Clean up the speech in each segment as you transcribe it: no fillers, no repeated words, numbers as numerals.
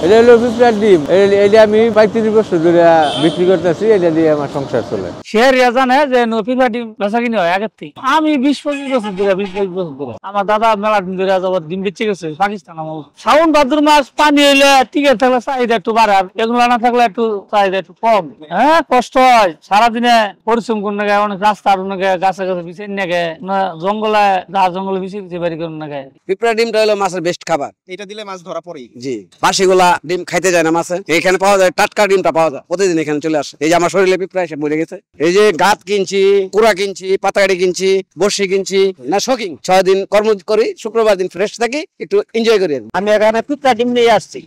এটা হলো পিঁপড়ার ডিম। এটা আমি 35 বছর ধরে বিক্রি করতেছি, এটা দিয়ে আমার সংসার চলে। শেহরিয়া জানে যে পিঁপড়া ডিম বেচা কিনে হয় আগের থেকে। আমি 20-25 বছর ধরে 20-22 বছর ধরে আমার দাদা মেলা দিন ধরে যাবার ডিম বেচে গেছে পাকিস্তান। আমার শ্রাবণ ভাদ্র মাস পানি হইলে টিকেট থাকলে চাহিদা একটু বাড়ে, এগুলো না থাকলে একটু চাহিদা একটু কম। হ্যাঁ, কষ্ট হয় সারাদিনে পরিশ্রম করে নাগে, অনেক রাস্তার নাগে, গাছে গাছে বিছাই নাগে, জঙ্গলে জঙ্গলে বিছিয়ে বাড়ি করে নাগে। পিঁপড়া ডিমটা হলো মাছের বেস্ট খাবার। এটা দিলে মাছ ধরা পড়ে। জি, বাসিগুলা ডিম খাইতে যায় না মাছে, এখানে পাওয়া যায়, টাটকা ডিমটা পাওয়া যায়, প্রতিদিন এখানে চলে আসে। এই যে আমার শরীরে পিঁপড়া এসে মরে গেছে, এই যে গাত কিনছি, কুড়া কিনছি, পাতাকাড়ি কিনছি, বর্ষি কিনছি, না শৌখিন 6 দিন কর্ম করি, শুক্রবার দিন ফ্রেশ থাকি, একটু এনজয় করি। আমি এখানে পিঁপড়া ডিম নিয়ে আসছি,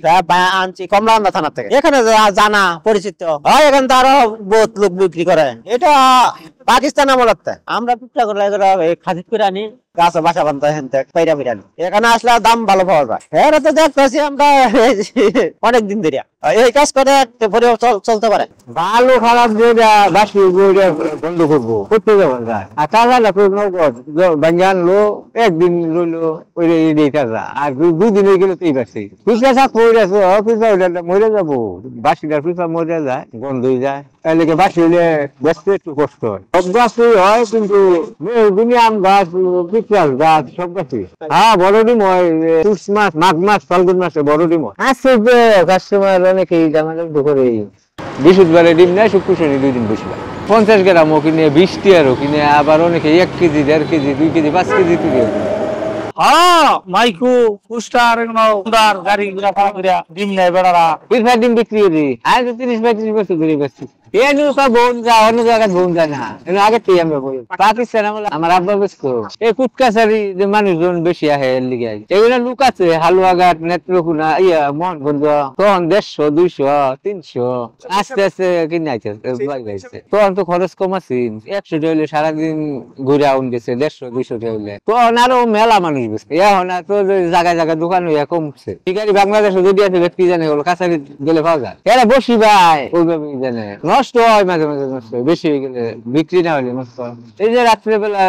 আনছি কমলাকান্দা থানা থেকে। এখানে জানা পরিচিত হয়, এখানে তো আরো বহুত লোক বিক্রি করে। এটা পাকিস্তান আমলাতে আমরা পিঁপড়া করে খাসিদ করে আনি, গাছে বাসা বান্ধা পাইরা বিরানি। এখানে আসলে দাম ভালো পাওয়া যায়। এরা তো দেখতেছি আমরা অনেক দিন ধরে এই কাজ করে চলতে পারে। ভালো খারাপ বাসি বন্ধ করবো, করতে যাবেন যায়। আর তাজা ভাঙ্গে আনলো, একদিন রইলো ওই তাজা, আর 2 দিন হয়ে গেলে তো এই বাসি পিঁপড়া শাক পড়ে আছে, পিঁপড়া মরে যাবো, বাসিটার পিঁপড়া মরে যায়, গন্ধ হয়ে যায়। এলাকে বাসি হইলে বেচতে একটু কষ্ট হয়। সব গাছই হয়, কিন্তু আম গাছ, পিঁপড়ার গাছ, সব গাছই। হ্যাঁ, বড় ডিম হয় পুষ মাস, মাঘ মাস, ফাল্গুন মাসে বড় ডিম হয়। আজকে কাস্টমার অনেকেই জানাজানি করে বৃহস্পতিবারে ডিম নেয়, শুক্র শনি 2 দিন বেশি হয়। 50 গ্রামও কিনে, 20 টাকারও কিনে, আবার অনেকে 1 কেজি, 1.5 কেজি, 2 কেজি, 5 কেজি তুলে। হ্যাঁ, মাইকু পুস্টার গাড়ি ডিম নেয় বেড়ারা। পিঁপড়ার ডিম বিক্রি করি, আজ 30-35 বছর ধরে বেচছি। বোন যায়, অন্য জায়গায় বোন যায় না, আগে থেকে আমরা বলি পাকিস্তান আমার আব্বা বেচতো। এই কুটকাছারি যে মানুষজন বেশি আহে লিগে, এগুলো লুক আছে হালুয়াঘাট, নেত্রকোনা, মোহনগঞ্জ, তখন 150, 200, 300 আস্তে আস্তে কিনে আইছে। তখন তো খরচ কম আছে, 100 টাকা হইলে সারাদিন ঘুরে আউন গেছে, 150-200 টাকা হইলে। তখন আরো মেলা মানুষ বেচছে, এখন তো জায়গায় জায়গায় দোকান হইয়া কমছে। ঠিকারি বাংলাদেশে যদি আছে কি জানে, কাছারি গেলে পাওয়া যায়। এরা বসি ভাই ওইভাবে জানে, নষ্ট হয় মাঝে মাঝে, নষ্ট হয় বেশি হয়ে গেলে, বিক্রি না হলে নষ্ট হয়। এই যে রাত্রেবেলা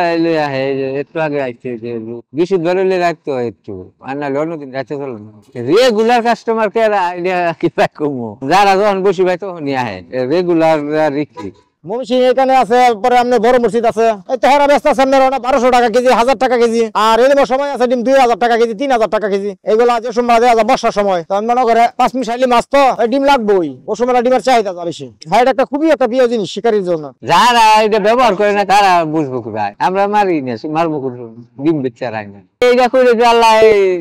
আহে, একটু আগে আসছে যে বিশুদ্ধ ধরলে রাখতে হয় একটু, আর নাহলে অন্যদিন রাখতে চলো না। রেগুলার কাস্টমার কে আইডিয়া কি কমো, যারা যখন বসি ভাই তখনই আহে, রেগুলার বিক্রি। মমসিং এখানে আছে, পরে আপনার বড় মসজিদ আছে, এই তো হরা ব্যস্ত আছে 1200 টাকা কেজি, 1000 টাকা কেজি। আর এরকম সময় আছে ডিম 2000 টাকা কেজি, 3000 টাকা কেজি। এইগুলা যে সময় বর্ষার সময়, তখন মনে করে 5 মিশাইলি মাছ তো ডিম লাগবেই, ও সময় ডিমের চাহিদা বেশি। হ্যাঁ, এটা একটা খুবই একটা প্রিয় জিনিস শিকারির জন্য। যারা এটা ব্যবহার করে না তারা বুঝবো কি ভাই, আমরা মারি না, মারবো ডিম বেচা রাই না। এইটা করে যে আল্লাহ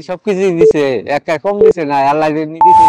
সবকিছু দিছে, একটা কম দিছে না, আল্লাহ দিছে।